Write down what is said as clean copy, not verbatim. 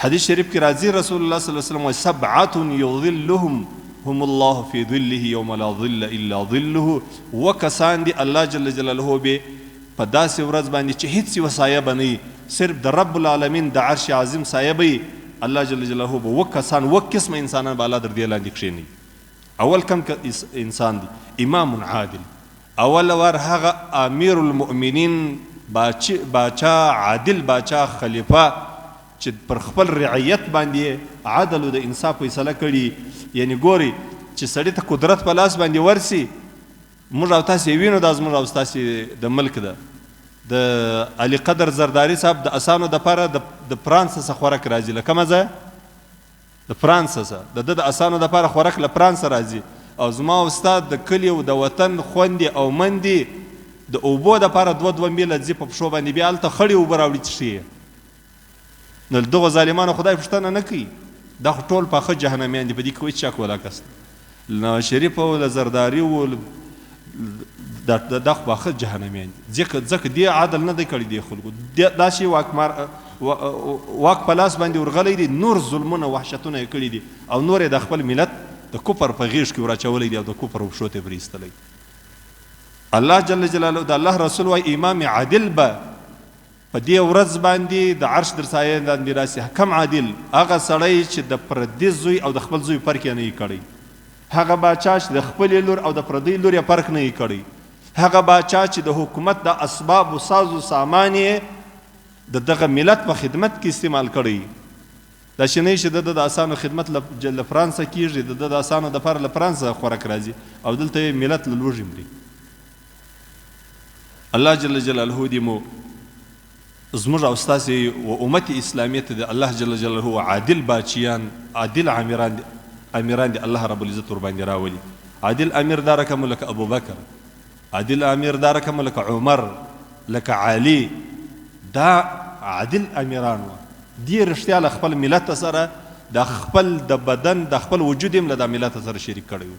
حدیث شریف کې راځي رسول الله صلی الله علیه وسلم سبعة یظلهم هم الله فی ظله یوم لا ظل الا ظله. وکسان دي الله جل جلاله به په داسې ورځ باندې چې هیڅ یوه سایه به نه وي، صرف د رب العالمین د عرش عظیم سایه به وي. الله جل جلاله به وکسان قسمه انسانان به الله در دې لاندې کښېنوي. اول کم انسان دی؟ امام عادل. اول ور هغه امیر المؤمنین باچا عادل باچا خلیفه چې پر خپل رعیت باندې عدل او د انصاف فیصله کړي. یعنی ګوري چې سړی ته قدرت په لاس باندې ورسي، موږ او تاسې وینو دا زموږ او ستاسې د ملک ده. د علي قدر زرداري صاحب د اسانو دپاره د فرانس څخه خوراک راځي. له کومه ځایه؟ د فرانس څخه. د اسانو دپاره خوراک له فرانس راځي. او زما استاد د کلي او د وطن خوندې او مندې د اوبو دپاره 2 میله ځي په پښو باندې، بیا هلته خړې اوبه راوړي څښي. نو دغو ظالمانو خدای پوښتنه نه کوي. دا خو ټول پاخه جهنمیان دي، په دې کې هېڅ شک ولا کس نواز شریف او له زرداري و دا خو پاخه جهنمیان دي. ځکه دې عدل نه دی کړی دې خلکو. دا شی واک په لاس باندې ورغلی دی، نور ظلمونه وحشتونه یې کړي دي او نور یې د خپل ملت د کفر په غیږ کې ور اچولی دی او د کفر پښو ته یې پرې ایستلی. الله جل جلاله د الله رسول وایي امام عادل به په دې ورځ باندې د عرش در سایه لاندې راسي. کم عادل؟ هغه سړی چې د پردي زوی او د خپل زوی فرق یې نه یې کړی. هغه باچا چې د خپلې لور او د پردۍ لور یې فرق نه یې کړی. هغه باچا چې د حکومت د اسباب و ساز و سامان یې د دغه ملت په خدمت کې استعمال کړی. دا چې نه چې د اسانو خدمت له فرانسه کېږي، د اسانو دپاره له فرانسه خوراک راځي او دلته یې ملت له لوږې مري. الله جل جلاله دې مو زموږ او ستاسې و امت اسلامیه ته د الله جل جلاله عادل باچیان، عادل امیران دي الله رب العزت ورباندې راولي. عادل امیر دا رقم لکه ابوبکر، عادل امیر دا رقم لکه عمر، لکه علي. دا عادل امیران وو. دې رښتیا له خپل ملت سره د خپل د بدن د خپل وجود هم له دا ملت سره شریک کړی وو.